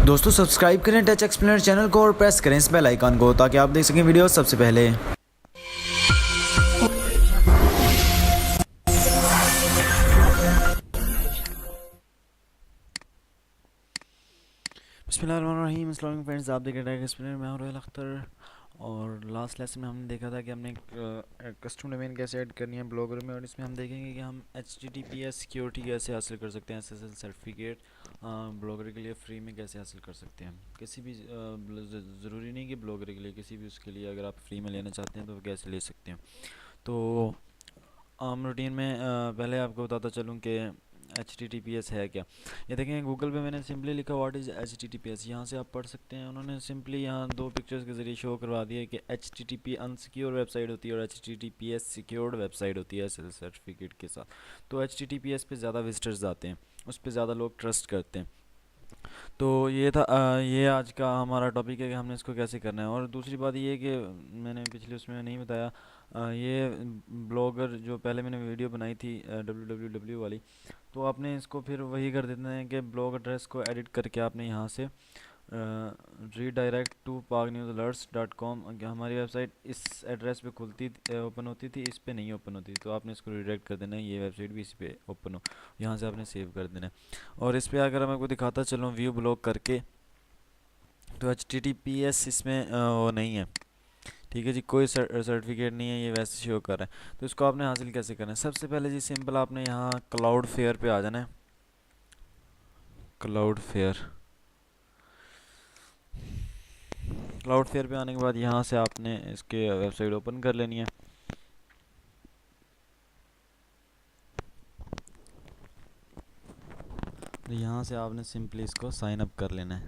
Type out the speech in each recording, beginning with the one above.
दोस्तों सब्सक्राइब करें touch explainer channel को और प्रेस करें इस बेल आइकन को ताकि आप देख सकें वीडियो सबसे पहले। बिस्मिल्लाहिर्रहमानिर्रहीम। अस्सलाम वालेकुम फ्रेंड्स, आप देख रहे हैं एक्सप्लेनर। मैं हूं रोहिल अख्तर। और लास्ट लेसन में हमने देखा था कि हमने कस्टम डोमेन कैसे ऐड करनी है ब्लॉगर में, और इसमें हम देखेंगे कि हम HTTPS सिक्योरिटी कैसे हासिल कर सकते हैं, SSL सर्टिफिकेट ब्लॉगर के लिए फ्री में कैसे हासिल कर सकते हैं। किसी भी ज़रूरी नहीं कि ब्लॉगर के लिए, किसी भी उसके लिए अगर आप फ्री में लेना चाहते हैं तो कैसे ले सकते हैं। तो आम रूटीन में पहले आपको बताता चलूँ कि HTTPS है क्या। ये देखें, गूगल पे मैंने सिंपली लिखा व्हाट इज़ HTTPS, यहाँ से आप पढ़ सकते हैं। उन्होंने सिंपली यहाँ दो पिक्चर्स के ज़रिए शो करवा दिया कि HTTP अनसिक्योर वेबसाइट होती है और HTTPS सिक्योर्ड वेबसाइट होती है SSL सर्टिफिकेट के साथ। तो HTTPS पे ज़्यादा विजिटर्स आते हैं, उस पर ज़्यादा लोग ट्रस्ट करते हैं। तो ये था ये आज का हमारा टॉपिक है कि हमने इसको कैसे करना है। और दूसरी बात ये है कि मैंने पिछले उसमें नहीं बताया, ये ब्लॉगर जो पहले मैंने वीडियो बनाई थी www वाली, तो आपने इसको फिर वही कर देते हैं कि ब्लॉग एड्रेस को एडिट करके आपने यहाँ से रीडायरेक्ट टू pagnews.alerts.com, हमारी वेबसाइट इस एड्रेस पे खुलती ओपन होती थी, इस पे नहीं ओपन होती। तो आपने इसको रीडायरेक्ट कर देना है, ये वेबसाइट भी इस पे ओपन हो, यहाँ से आपने सेव कर देना है। और इस पे अगर मैं आपको दिखाता चलूँ व्यू ब्लॉग करके, तो HTTPS इसमें वो नहीं है। ठीक है जी, कोई सर्टिफिकेट नहीं है, ये वैसे शो कर रहा है। तो इसको आपने हासिल कैसे करना है? सबसे पहले जी सिंपल, आपने यहाँ क्लाउड फेयर पे आ जाना है। क्लाउड फेयर पे आने के बाद यहाँ से आपने इसके वेबसाइट ओपन कर लेनी है। यहाँ से आपने सिंपली इसको साइन अप कर लेना है।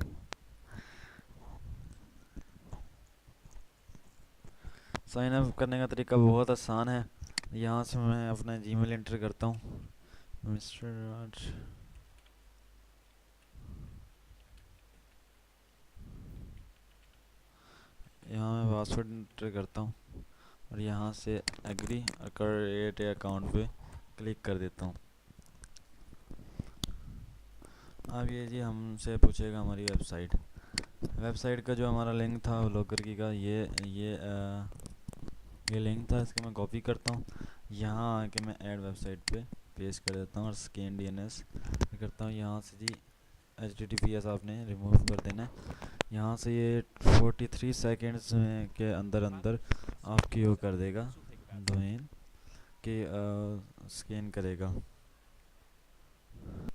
साइन अप करने का तरीका बहुत आसान है। यहाँ से मैं अपना जीमेल एंटर करता हूँ, मिस्टर राज। यहाँ मैं पासवर्ड एंटर करता हूँ और यहाँ से एग्री क्रिएट अकाउंट पे क्लिक कर देता हूँ। अब ये जी हमसे पूछेगा हमारी वेबसाइट का जो हमारा लिंक था ब्लॉगर की का, ये लिंक था। इसको मैं कॉपी करता हूँ, यहाँ आके मैं ऐड वेबसाइट पे पेस्ट कर देता हूँ और स्कैन DNS करता हूँ। यहाँ से जी HTTPS आपने रिमूव कर देना है। यहाँ से ये 43 सेकेंड्स के अंदर अंदर आपकी वो कर देगा, डोमेन के स्कैन करेगा।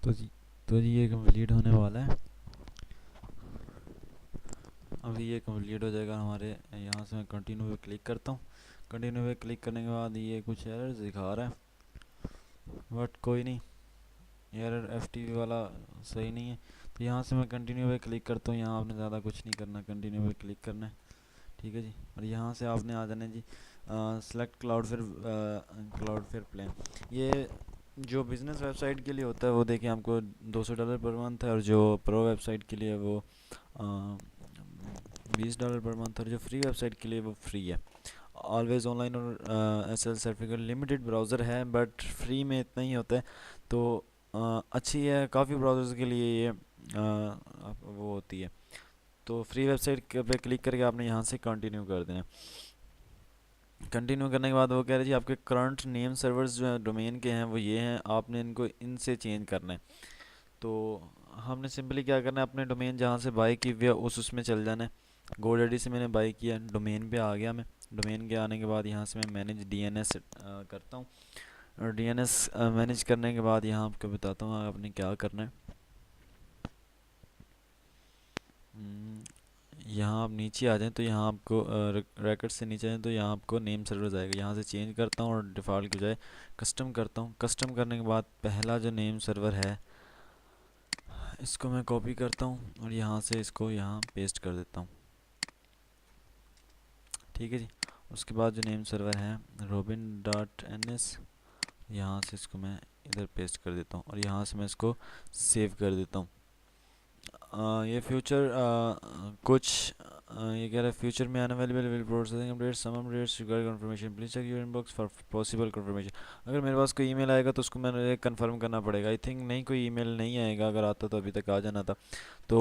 तो जी ये कंप्लीट होने वाला है। अभी ये कंप्लीट हो जाएगा हमारे। यहाँ से मैं कंटिन्यू पे क्लिक करता हूँ। कंटिन्यू पे क्लिक करने के बाद ये कुछ एरर्स दिखा रहा है, बट कोई नहीं, एरर FTP वाला सही नहीं है। तो यहाँ से मैं कंटिन्यू पे क्लिक करता हूँ। यहाँ आपने ज़्यादा कुछ नहीं करना, कंटिन्यू पे क्लिक करना है। ठीक है जी, और यहाँ से आपने आ जाना है जी सेलेक्ट क्लाउडफेयर प्लान। ये जो बिज़नेस वेबसाइट के लिए होता है वो देखिए आपको $200 पर मंथ है, और जो प्रो वेबसाइट के लिए वो $20 पर मंथ, और जो फ्री वेबसाइट के लिए वो फ्री है। ऑलवेज ऑनलाइन और SSL सर्टिफिकेट लिमिटेड ब्राउज़र है, बट फ्री में इतना ही होता है। तो अच्छी है, काफ़ी ब्राउज़र्स के लिए ये वो होती है। तो फ्री वेबसाइट पे क्लिक करके आपने यहाँ से कंटिन्यू कर देना। कंटिन्यू करने के बाद वो कह रहे जी आपके करंट नेम सर्वर्स जो हैं डोमेन के हैं वो ये हैं, आपने इनको इनसे चेंज करना है। तो हमने सिंपली क्या करना है, अपने डोमेन जहाँ से बाई की हुई है उसमें चल जाना है। GoDaddy से मैंने बाई किया, डोमेन पे आ गया मैं। डोमेन के आने के बाद यहाँ से मैं मैनेज DNS करता हूँ, और DNS मैनेज करने के बाद यहाँ आपको बताता हूँ आपने क्या करना है। यहाँ आप नीचे आ जाएं तो यहाँ आपको रैकेट से नीचे आए तो यहाँ आपको नेम सर्वर आएगा। यहाँ से चेंज करता हूँ और डिफ़ॉल्ट की बजाय कस्टम करता हूँ। कस्टम करने के बाद पहला जो नेम सर्वर है इसको मैं कॉपी करता हूँ और यहाँ से इसको यहाँ पेस्ट कर देता हूँ। ठीक है जी, उसके बाद जो नेम सर्वर है robin.ns, यहाँ से इसको मैं इधर पेस्ट कर देता हूँ और यहाँ से मैं इसको सेव कर देता हूँ। ये फ्यूचर कुछ ये कह रहा है फ्यूचर में आने वाली will processing update some updates regarding confirmation please check your inbox for possible confirmation. अगर मेरे पास कोई ईमेल आएगा तो उसको मैंने कंफर्म करना पड़ेगा। आई थिंक नहीं, कोई ईमेल नहीं आएगा, अगर आता तो अभी तक आ जाना था। तो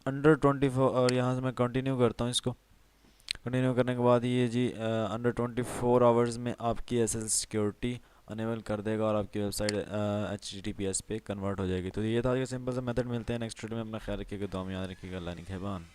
अंडर 24, और यहाँ से मैं कंटिन्यू करता हूँ इसको। कंटिन्यू करने के बाद ये जी अंडर 24 आवर्स में आपकी एसएसएल सिक्योरिटी अनेबल कर देगा और आपकी वेबसाइट HTTPS पे कन्वर्ट हो जाएगी। तो ये था, ये सिंपल सा मेथड। मिलते हैं नेक्स्ट वीडियो में। अपना ख्याल रखिएगा, दुआ में याद रखिएगा। अल्लाह निगहबान।